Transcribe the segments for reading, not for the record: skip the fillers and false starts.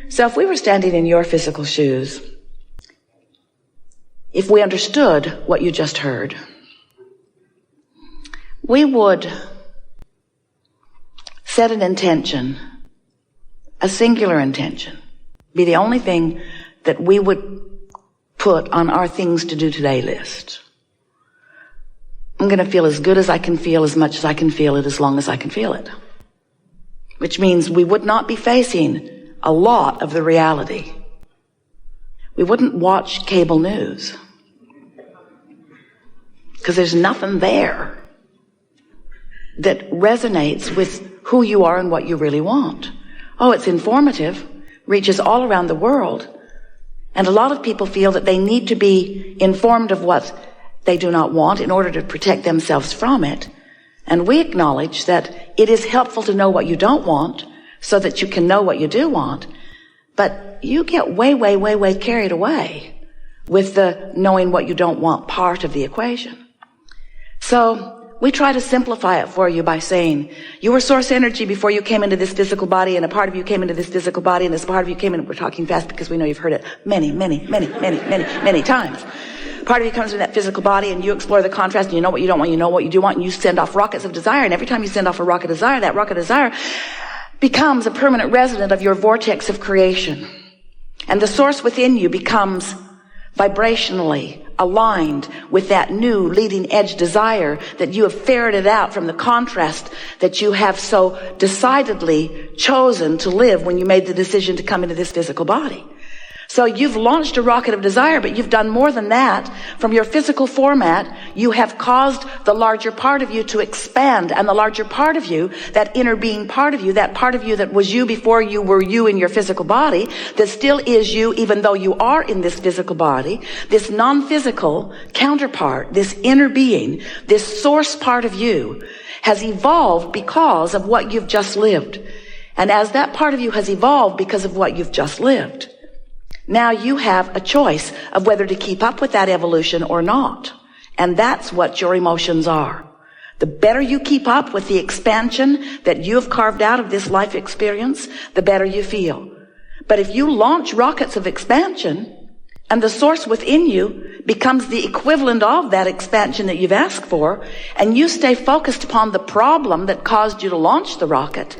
So if we were standing in your physical shoes, if we understood what you just heard, we would set an intention, a singular intention, be the only thing that we would put on our things to do today list. I'm going to feel as good as I can feel, as much as I can feel it, as long as I can feel it. Which means we would not be facing a lot of the reality. We wouldn't watch cable news because there's nothing there that resonates with who you are and what you really want. Oh, it's informative, reaches all around the world, and a lot of people feel that they need to be informed of what they do not want in order to protect themselves from it. And we acknowledge that it is helpful to know what you don't want so that you can know what you do want. But you get way carried away with the knowing what you don't want part of the equation. So we try to simplify it for you by saying, you were source energy before you came into this physical body, and a part of you came into this physical body, and this part of you came in. We're talking fast because we know you've heard it many times. Part of you comes in that physical body, and you explore the contrast, and you know what you don't want, you know what you do want, and you send off rockets of desire. And every time you send off a rocket of desire, that rocket of desire becomes a permanent resident of your vortex of creation. And the source within you becomes vibrationally aligned with that new leading edge desire that you have ferreted out from the contrast that you have so decidedly chosen to live when you made the decision to come into this physical body. So you've launched a rocket of desire, but you've done more than that. From your physical format, you have caused the larger part of you to expand, and the larger part of you, that inner being part of you that was you before you were you in your physical body, that still is you even though you are in this physical body, this non-physical counterpart, this inner being, this source part of you has evolved because of what you've just lived. And as that part of you has evolved because of what you've just lived, now you have a choice of whether to keep up with that evolution or not. And that's what your emotions are. The better you keep up with the expansion that you have carved out of this life experience, the better you feel. But if you launch rockets of expansion and the source within you becomes the equivalent of that expansion that you've asked for, and you stay focused upon the problem that caused you to launch the rocket,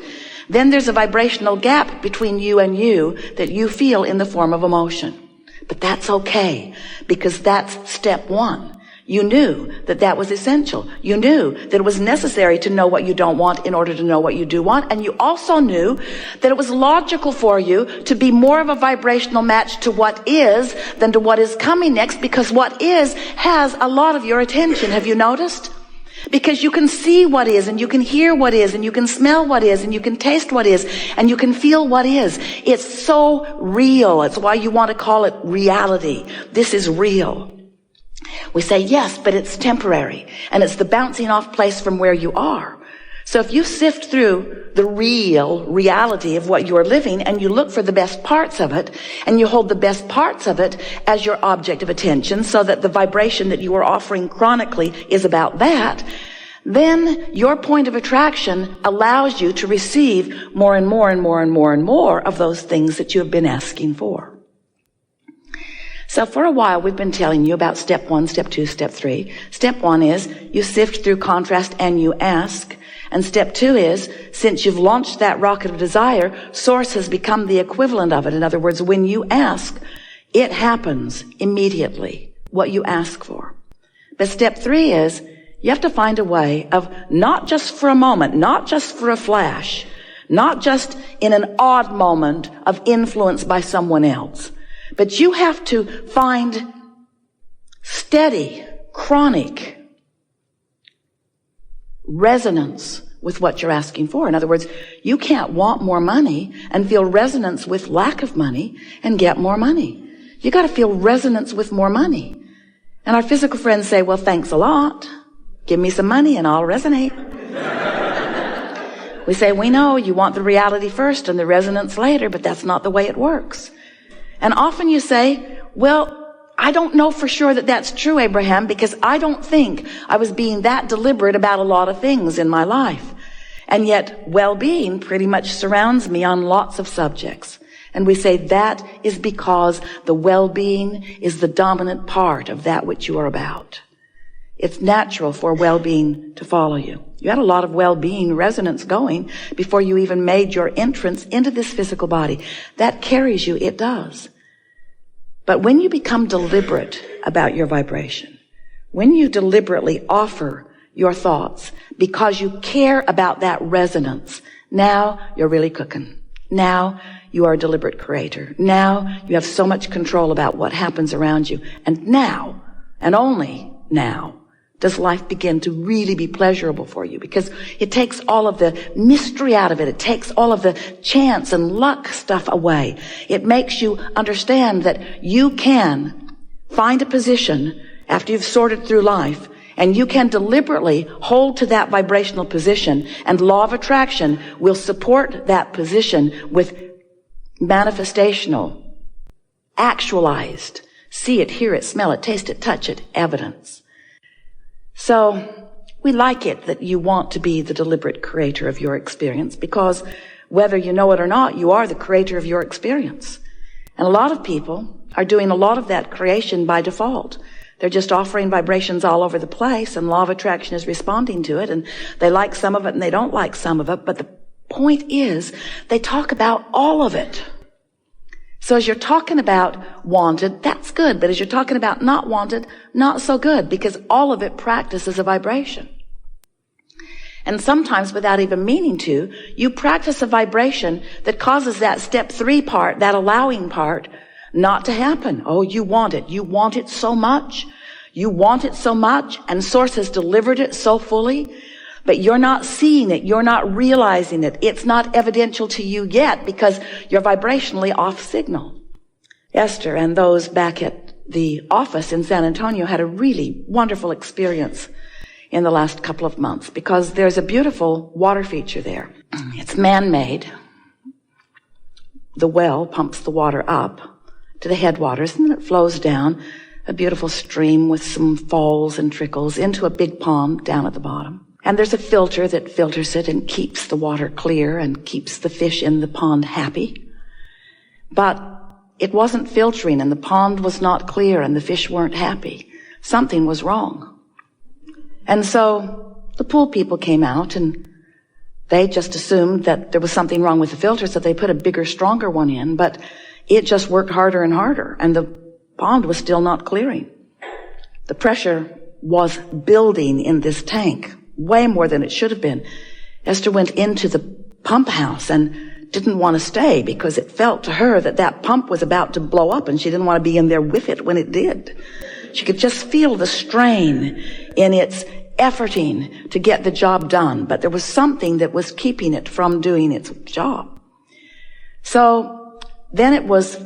then there's a vibrational gap between you and you that you feel in the form of emotion. But that's okay, because that's step one. You knew that that was essential. You knew that it was necessary to know what you don't want in order to know what you do want. And you also knew that it was logical for you to be more of a vibrational match to what is than to what is coming next, because what is has a lot of your attention. Have you noticed? Because you can see what is, and you can hear what is, and you can smell what is, and you can taste what is, and you can feel what is. It's so real. It's why you want to call it reality. This is real. We say, yes, but it's temporary, and it's the bouncing off place from where you are. So if you sift through the real reality of what you are living, and you look for the best parts of it, and you hold the best parts of it as your object of attention, so that the vibration that you are offering chronically is about that, then your point of attraction allows you to receive more and more and more and more and more of those things that you have been asking for. So for a while, we've been telling you about step 1, step 2, step 3. Step 1 is you sift through contrast and you ask. And step 2 is, since you've launched that rocket of desire, source has become the equivalent of it. In other words, when you ask, it happens immediately, what you ask for. But step 3 is, you have to find a way of not just for a moment, not just for a flash, not just in an odd moment of influence by someone else, but you have to find steady, chronic resonance with what you're asking for. In other words, you can't want more money and feel resonance with lack of money and get more money. You got to feel resonance with more money. And our physical friends say, well, thanks a lot. Give me some money and I'll resonate. We say, we know you want the reality first and the resonance later, but that's not the way it works. And often you say, well, I don't know for sure that that's true, Abraham, because I don't think I was being that deliberate about a lot of things in my life. And yet well-being pretty much surrounds me on lots of subjects. And we say that is because the well-being is the dominant part of that which you are about. It's natural for well-being to follow you. You had a lot of well-being resonance going before you even made your entrance into this physical body. That carries you, it does. But when you become deliberate about your vibration, when you deliberately offer your thoughts because you care about that resonance, now you're really cooking. Now you are a deliberate creator. Now you have so much control about what happens around you. And now, and only now, does life begin to really be pleasurable for you, because it takes all of the mystery out of it. It takes all of the chance and luck stuff away. It makes you understand that you can find a position after you've sorted through life, and you can deliberately hold to that vibrational position, and law of attraction will support that position with manifestational, actualized, see it, hear it, smell it, taste it, touch it, evidence. So we like it that you want to be the deliberate creator of your experience, because whether you know it or not, you are the creator of your experience. And a lot of people are doing a lot of that creation by default. They're just offering vibrations all over the place, and law of attraction is responding to it, and they like some of it and they don't like some of it. But the point is, they talk about all of it. So as you're talking about wanted, that's good. But as you're talking about not wanted, not so good, because all of it practices a vibration. And sometimes without even meaning to, you practice a vibration that causes that step 3 part, that allowing part, not to happen. Oh, you want it. You want it so much. You want it so much, and Source has delivered it so fully. But you're not seeing it. You're not realizing it. It's not evidential to you yet because you're vibrationally off signal. Esther and those back at the office in San Antonio had a really wonderful experience in the last couple of months, because there's a beautiful water feature there. It's man-made. The well pumps the water up to the headwaters, and then it flows down a beautiful stream with some falls and trickles into a big pond down at the bottom. And there's a filter that filters it and keeps the water clear and keeps the fish in the pond happy. But it wasn't filtering, and the pond was not clear, and the fish weren't happy. Something was wrong. And so the pool people came out, and they just assumed that there was something wrong with the filter, so they put a bigger, stronger one in, but it just worked harder and harder, and the pond was still not clearing. The pressure was building in this tank, way more than it should have been. Esther went into the pump house and didn't want to stay because it felt to her that that pump was about to blow up, and she didn't want to be in there with it when it did. She could just feel the strain in its efforting to get the job done, but there was something that was keeping it from doing its job. So then it was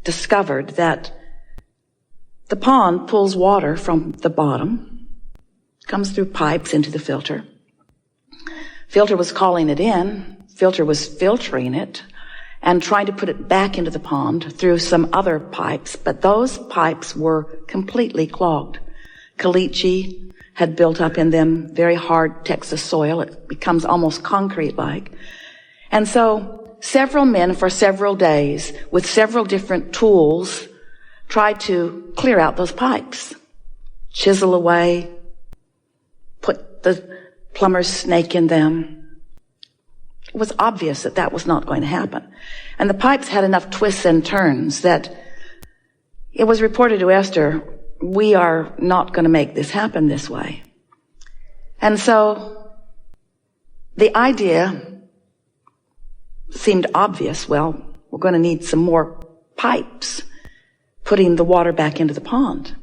discovered that the pond pulls water from the bottom, comes through pipes into the filter. Filter was calling it in. Filter was filtering it and trying to put it back into the pond through some other pipes, but those pipes were completely clogged. Caliche had built up in them, very hard Texas soil. It becomes almost concrete-like. And so several men for several days with several different tools tried to clear out those pipes, chisel away, put the plumber's snake in them. It was obvious that that was not going to happen. And the pipes had enough twists and turns that it was reported to Esther, we are not going to make this happen this way. And so the idea seemed obvious. Well, we're going to need some more pipes putting the water back into the pond.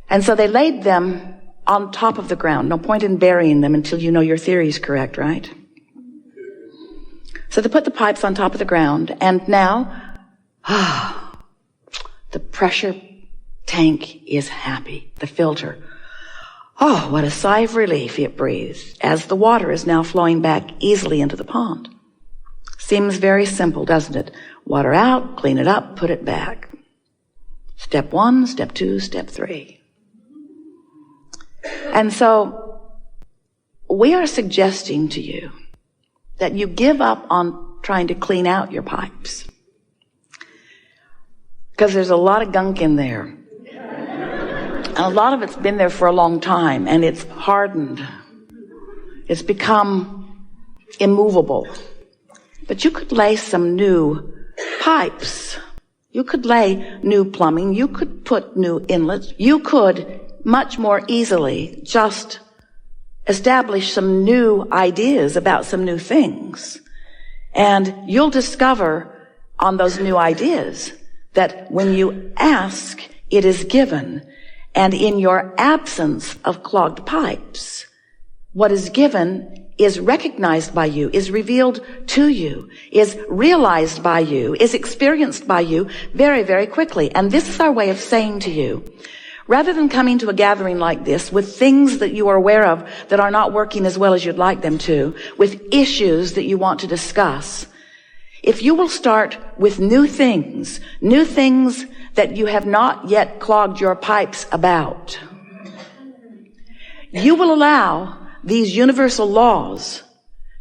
And so they laid them on top of the ground. No point in burying them until you know your theory is correct, right? So they put the pipes on top of the ground, and now, the pressure tank is happy. The filter. Oh, what a sigh of relief it breathes as the water is now flowing back easily into the pond. Seems very simple, doesn't it? Water out, clean it up, put it back. Step 1, step 2, step 3. And so we are suggesting to you that you give up on trying to clean out your pipes. Because there's a lot of gunk in there. And a lot of it's been there for a long time, and it's hardened. It's become immovable. But you could lay some new pipes. You could lay new plumbing. You could put new inlets. You could much more easily just establish some new ideas about some new things. And you'll discover on those new ideas that when you ask, it is given. And in your absence of clogged pipes, what is given is recognized by you, is revealed to you, is realized by you, is experienced by you very, very quickly. And this is our way of saying to you, rather than coming to a gathering like this with things that you are aware of that are not working as well as you'd like them to, with issues that you want to discuss, if you will start with new things that you have not yet clogged your pipes about, you will allow these universal laws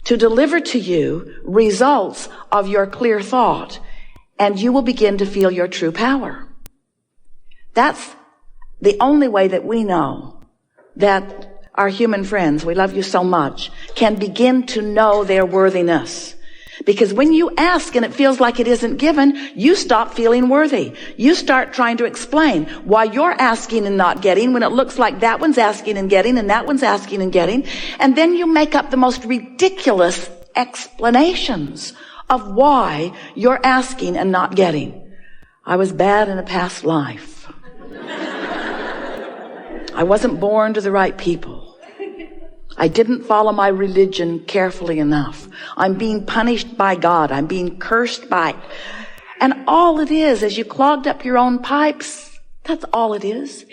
to deliver to you results of your clear thought, and you will begin to feel your true power. That's the only way that we know that our human friends, we love you so much, can begin to know their worthiness. Because when you ask and it feels like it isn't given, you stop feeling worthy. You start trying to explain why you're asking and not getting when it looks like that one's asking and getting and that one's asking and getting. And then you make up the most ridiculous explanations of why you're asking and not getting. I was bad in a past life. I wasn't born to the right people. I didn't follow my religion carefully enough. I'm being punished by God. I'm being cursed by. And all it is you clogged up your own pipes. That's all it is.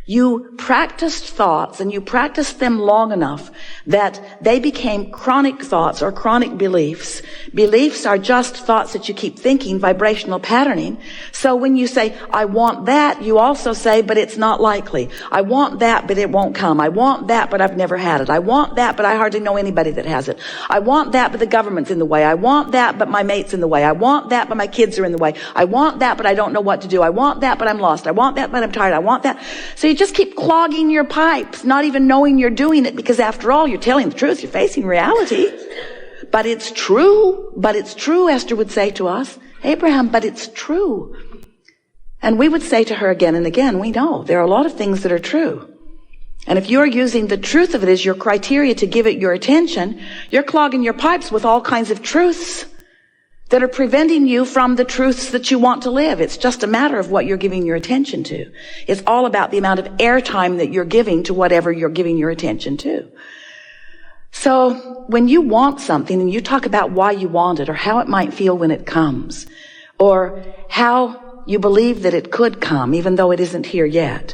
You practiced thoughts, and you practiced them long enough that they became chronic thoughts or chronic beliefs. Beliefs are just thoughts that you keep thinking, vibrational patterning. So when you say, I want that, you also say, but it's not likely. I want that, but it won't come. I want that, but I've never had it. I want that, but I hardly know anybody that has it. I want that, but the government's in the way. I want that, but my mate's in the way. I want that, but my kids are in the way. I want that, but I don't know what to do. I want that, but I'm lost. I want that, but I'm tired. I want that. So you just keep clogging your pipes, not even knowing you're doing it, because after all, you're telling the truth. You're facing reality. But it's true. But it's true, Esther would say to us. Abraham, but it's true. And we would say to her again and again, we know there are a lot of things that are true. And if you're using the truth of it as your criteria to give it your attention, you're clogging your pipes with all kinds of truths that are preventing you from the truths that you want to live. It's just a matter of what you're giving your attention to. It's all about the amount of airtime that you're giving to whatever you're giving your attention to. So when you want something and you talk about why you want it or how it might feel when it comes or how you believe that it could come even though it isn't here yet,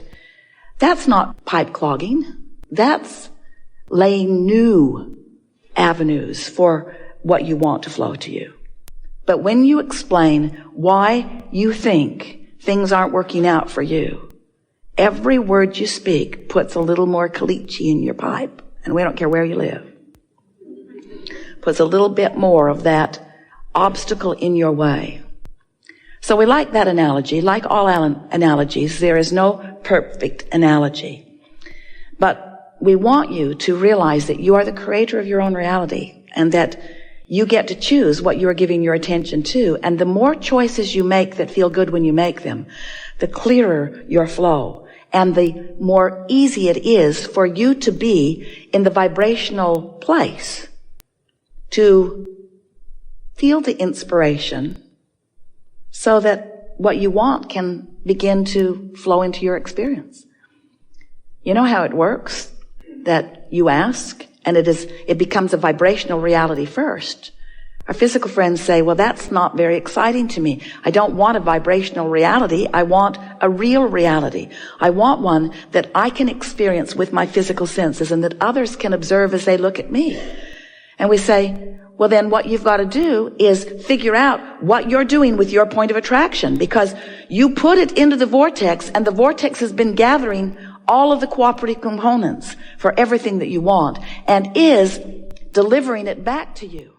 that's not pipe clogging. That's laying new avenues for what you want to flow to you. But when you explain why you think things aren't working out for you, every word you speak puts a little more caliche in your pipe. And we don't care where you live. Puts a little bit more of that obstacle in your way. So we like that analogy. Like all analogies, there is no perfect analogy. But we want you to realize that you are the creator of your own reality and that you get to choose what you are giving your attention to. And the more choices you make that feel good when you make them, the clearer your flow. And the more easy it is for you to be in the vibrational place to feel the inspiration so that what you want can begin to flow into your experience. You know how it works? That you ask, and it becomes a vibrational reality first. Our physical friends say, well, that's not very exciting to me. I don't want a vibrational reality. I want a real reality. I want one that I can experience with my physical senses and that others can observe as they look at me. And we say, well, then what you've got to do is figure out what you're doing with your point of attraction, because you put it into the vortex, and the vortex has been gathering all of the cooperative components for everything that you want and is delivering it back to you.